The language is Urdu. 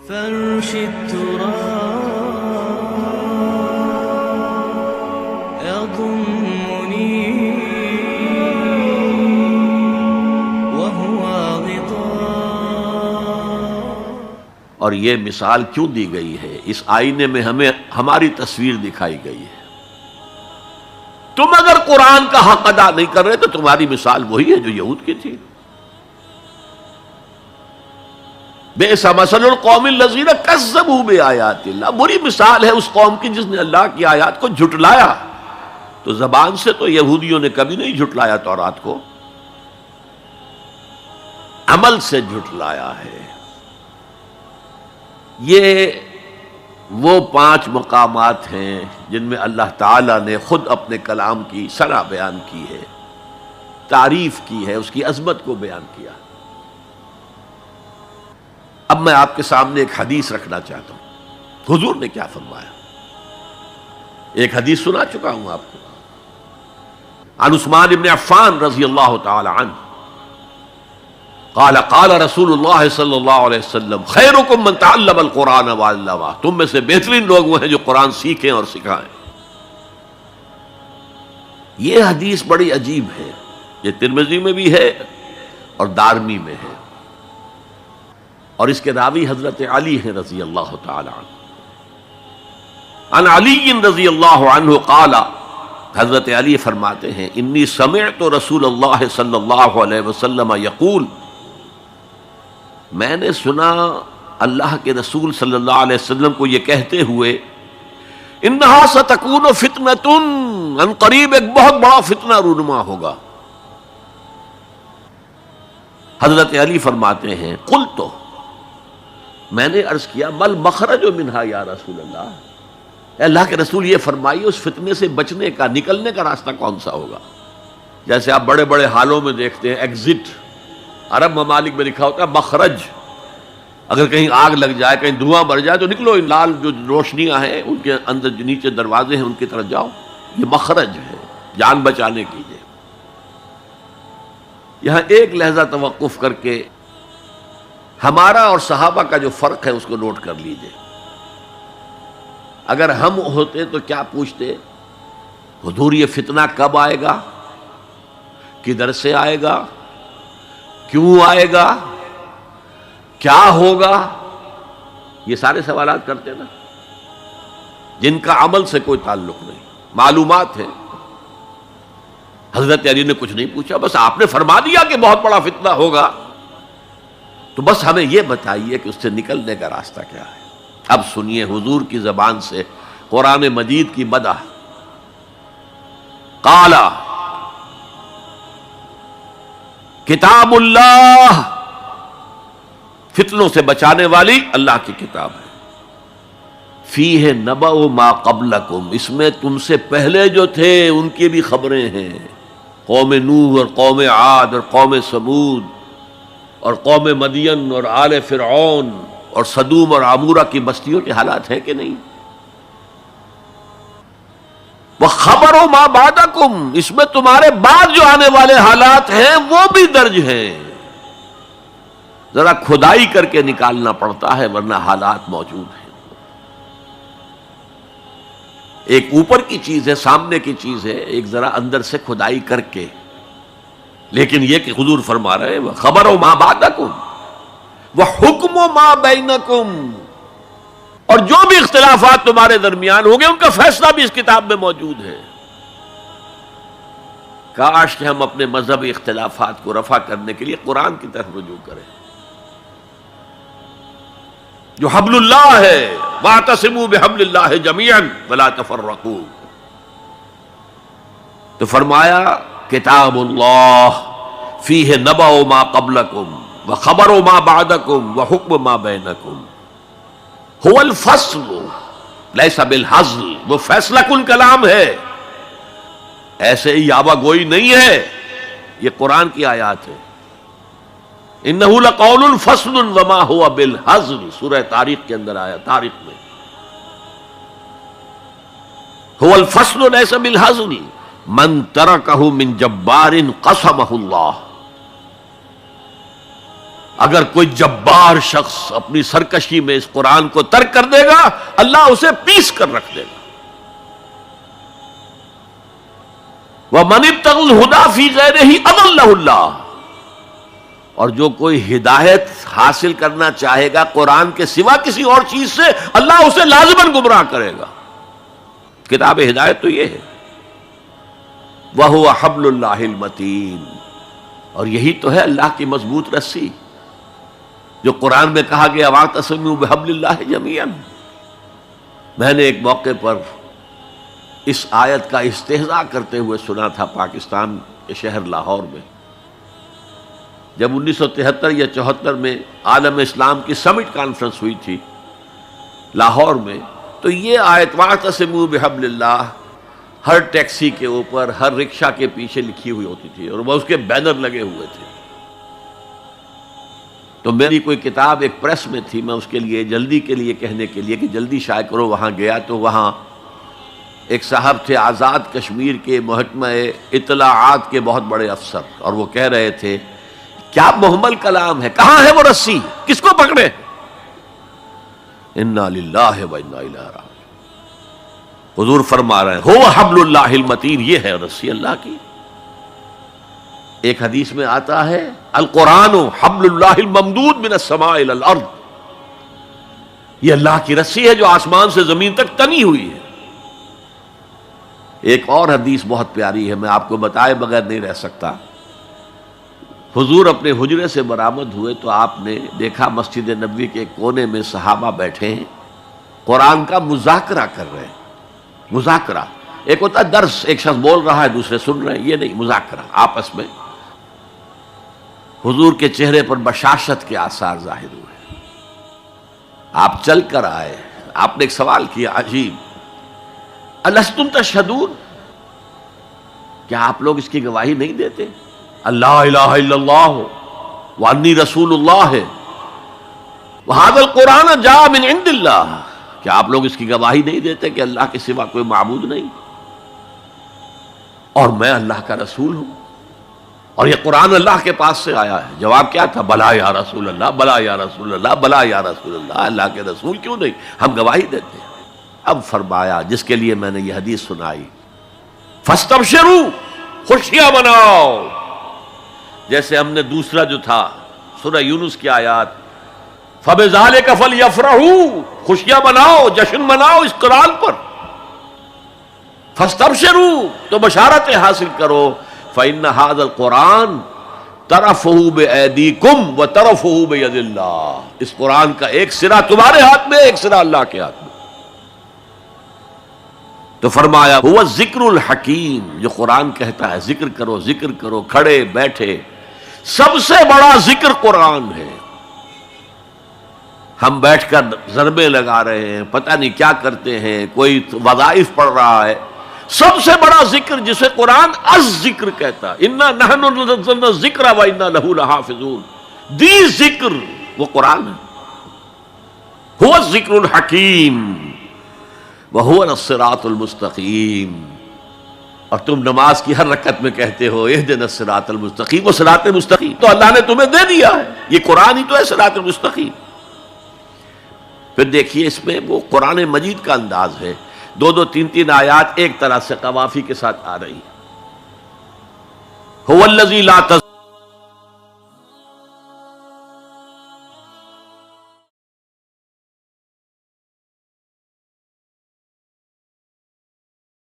فرش التراب يضمني وهو غطاء. اور یہ مثال کیوں دی گئی ہے؟ اس آئینے میں ہمیں ہماری تصویر دکھائی گئی ہے. تم اگر قرآن کا حق ادا نہیں کر رہے تو تمہاری مثال وہی ہے جو یہود کی تھی. بئس مثل القوم الذین کذبوا بآیات اللہ، بری مثال ہے اس قوم کی جس نے اللہ کی آیات کو جھٹلایا. تو زبان سے تو یہودیوں نے کبھی نہیں جھٹلایا تورات کو، عمل سے جھٹلایا ہے. یہ وہ 5 مقامات ہیں جن میں اللہ تعالیٰ نے خود اپنے کلام کی ثنا بیان کی ہے، تعریف کی ہے، اس کی عظمت کو بیان کیا. اب میں آپ کے سامنے ایک حدیث رکھنا چاہتا ہوں. حضور نے کیا فرمایا؟ ایک حدیث سنا چکا ہوں آپ کو. عن عثمان بن عفان رضی اللہ تعالی عنہ قال قال رسول اللہ صلی اللہ علیہ وسلم خیرکم من تعلم القرآن وعلمہ، تم میں سے بہترین لوگ وہ ہیں جو قرآن سیکھیں اور سکھائیں. یہ حدیث بڑی عجیب ہے. یہ ترمذی میں بھی ہے اور دارمی میں ہے، اور اس کے راوی حضرت علی ہیں رضی اللہ تعالی عنہ. عن علی رضی اللہ عنہ قال، حضرت علی فرماتے ہیں انی سمعت رسول اللہ صلی اللہ علیہ وسلم یقول، میں نے سنا اللہ کے رسول صلی اللہ علیہ وسلم کو یہ کہتے ہوئے انہا ستکون فتنۃ، ان قریب ایک بہت بڑا فتنہ رونما ہوگا. حضرت علی فرماتے ہیں قلت، میں نے عرض کیا مل مخرج منہا یا رسول اللہ، اے اللہ کے رسول یہ فرمائیے اس فتنے سے بچنے کا، نکلنے کا راستہ کون سا ہوگا؟ جیسے آپ بڑے بڑے حالوں میں دیکھتے ہیں ایگزٹ، عرب ممالک میں لکھا ہوتا ہے مخرج. اگر کہیں آگ لگ جائے، کہیں دھواں بھر جائے تو نکلو، لال جو روشنیاں ہیں ان کے اندر جو نیچے دروازے ہیں ان کی طرف جاؤ. یہ مخرج ہے جان بچانے کے لیے. یہاں ایک لحظہ توقف کر کے ہمارا اور صحابہ کا جو فرق ہے اس کو نوٹ کر لیجئے. اگر ہم ہوتے تو کیا پوچھتے؟ حضور یہ فتنہ کب آئے گا؟ کدھر سے آئے گا؟ کیوں آئے گا؟ کیا ہوگا؟ یہ سارے سوالات کرتے نا، جن کا عمل سے کوئی تعلق نہیں، معلومات ہیں. حضرت علی نے کچھ نہیں پوچھا، بس آپ نے فرما دیا کہ بہت بڑا فتنہ ہوگا، تو بس ہمیں یہ بتائیے کہ اس سے نکلنے کا راستہ کیا ہے. اب سنیے حضور کی زبان سے قرآن مجید کی مدح. قال کتاب اللہ، فتنوں سے بچانے والی اللہ کی کتاب ہے. فیہ نبأ ما قبلکم، اس میں تم سے پہلے جو تھے ان کی بھی خبریں ہیں. قوم نوح اور قوم عاد اور قوم سمود اور قوم مدین اور آل فرعون اور سدوم اور عمورہ کی بستیوں کے حالات ہیں کہ نہیں؟ وَخَبَرُ مَا بَعْدَكُمْ، اس میں تمہارے بعد جو آنے والے حالات ہیں وہ بھی درج ہیں. ذرا کھدائی کر کے نکالنا پڑتا ہے ورنہ حالات موجود ہیں. ایک اوپر کی چیز ہے، سامنے کی چیز ہے، ایک ذرا اندر سے کھدائی کر کے. لیکن یہ کہ حضور فرما رہے ہیں خبر و ما بعدکم وحکم ما بینکم، اور جو بھی اختلافات تمہارے درمیان ہوں گے ان کا فیصلہ بھی اس کتاب میں موجود ہے. کاش کہ ہم اپنے مذہبی اختلافات کو رفع کرنے کے لیے قرآن کی طرف رجوع کریں جو حبل اللہ ہے. واعتصموا بحبل اللہ جميعا ولا تفرقوا. تو فرمایا کتاب اللہ فیہ نبأ ما قبلکم وخبر ما بعدکم وحکم ما بینکم. هو الفصل لیس بالحزل، وہ فیصلہ کن کلام ہے، ایسے ہی یابہ گوئی نہیں ہے. یہ قرآن کی آیات ہے. انہ لقول فصل وما هو بالحزل، سورہ طارق کے اندر آیا، طارق میں. هو الفصل لیس بالحزل من ترکہ من جبار قسمہ اللہ. اگر کوئی جبار شخص اپنی سرکشی میں اس قرآن کو ترک کر دے گا اللہ اسے پیس کر رکھ دے گا. وَمَنِ ابْتَغَى الْهُدَى فِي غَيْرِهِ أَضَلَّهُ اللَّهُ، اور جو کوئی ہدایت حاصل کرنا چاہے گا قرآن کے سوا کسی اور چیز سے اللہ اسے لازماً گمراہ کرے گا. کتاب ہدایت تو یہ ہے. وَهُوَ حَبْلُ اللَّهِ الْمَتِينُ، اور یہی تو ہے اللہ کی مضبوط رسی جو قرآن میں کہا گیا وَاعْتَصِمُوا بِحَبْلِ اللَّهِ جَمِيعًا. میں نے ایک موقع پر اس آیت کا استہزاء کرتے ہوئے سنا تھا پاکستان کے شہر لاہور میں، جب 1973 یا 74 میں عالم اسلام کی سمٹ کانفرنس ہوئی تھی لاہور میں، تو یہ آیت وَاعْتَصِمُوا بِحَبْلِ اللَّهِ ہر ٹیکسی کے اوپر، ہر رکشہ کے پیچھے لکھی ہوئی ہوتی تھی اور وہ اس کے بینر لگے ہوئے تھے. تو میری کوئی کتاب ایک پریس میں تھی، میں اس کے لیے جلدی کے لیے کہنے کے لیے کہ جلدی شائع کرو وہاں گیا، تو وہاں ایک صاحب تھے آزاد کشمیر کے محکمہ اطلاعات کے بہت بڑے افسر، اور وہ کہہ رہے تھے کیا محمل کلام ہے، کہاں ہے وہ رسی، کس کو پکڑے. انا للہ و انا الیہ راجعون. حضور فرما رہے ہیں هو حبل اللہ المتین، یہ ہے رسی اللہ کی. ایک حدیث میں آتا ہے القرآن حبل اللہ الممدود من السماء الی الارض، یہ اللہ کی رسی ہے جو آسمان سے زمین تک تنی ہوئی ہے. ایک اور حدیث بہت پیاری ہے، میں آپ کو بتائے بغیر نہیں رہ سکتا. حضور اپنے حجرے سے برآمد ہوئے تو آپ نے دیکھا مسجد نبوی کے کونے میں صحابہ بیٹھے ہیں، قرآن کا مذاکرہ کر رہے ہیں. مذاکرہ ایک ہوتا ہے درس، ایک شخص بول رہا ہے دوسرے سن رہے ہیں، یہ نہیں، مذاکرہ آپس میں. حضور کے چہرے پر بشاشت کے آثار ظاہر ہوئے. آپ چل کر آئے، آپ نے ایک سوال کیا عجیب، الستم تشہدون، کیا آپ لوگ اس کی گواہی نہیں دیتے اللہ الہ الا اللہ وانی رسول اللہ ہے وہذا القرآن جاء من عند اللہ، کیا آپ لوگ اس کی گواہی نہیں دیتے کہ اللہ کے سوا کوئی معبود نہیں اور میں اللہ کا رسول ہوں اور یہ قرآن اللہ کے پاس سے آیا ہے؟ جواب کیا تھا؟ بلا یا رسول اللہ، بلا یا رسول اللہ، بلا یا رسول اللہ. اللہ کے رسول کیوں نہیں، ہم گواہی دیتے ہیں. اب فرمایا جس کے لیے میں نے یہ حدیث سنائی، فاستبشروا، خوشیاں مناؤ. جیسے ہم نے دوسرا جو تھا سورہ یونس کی آیات فبذالک فلیفرحوا، خوشیاں مناؤ، جشن مناؤ اس قرآن پر. فاستبشروا، تو بشارتیں حاصل کرو. فإن هذا القرآن طرفه بأيديكم وطرفه بيد اللہ، اس قرآن کا ایک سرا تمہارے ہاتھ میں، ایک سرا اللہ کے ہاتھ میں. تو فرمایا هو الذکر الحکیم، جو قرآن کہتا ہے ذکر کرو ذکر کرو، کھڑے بیٹھے، سب سے بڑا ذکر قرآن ہے. ہم بیٹھ کر ضربے لگا رہے ہیں، پتہ نہیں کیا کرتے ہیں، کوئی وظائف پڑھ رہا ہے. سب سے بڑا ذکر جسے قرآن الذکر کہتا ہے، انا نحن نزلنا الذکر وانا لہ لحافظون، دی ذکر وہ قرآن ہے. هو الذکر الحکیم وهو الصراط المستقیم. اور تم نماز کی ہر رکعت میں کہتے ہو اہدنا الصراط المستقیم، وہ صراط مستقیم تو اللہ نے تمہیں دے دیا ہے، یہ قرآن ہی تو ہے صراط المستقیم. پھر دیکھیے اس میں وہ قرآن مجید کا انداز ہے، دو دو تین تین آیات ایک طرح سے قوافی کے ساتھ آ رہی. هو الذی لا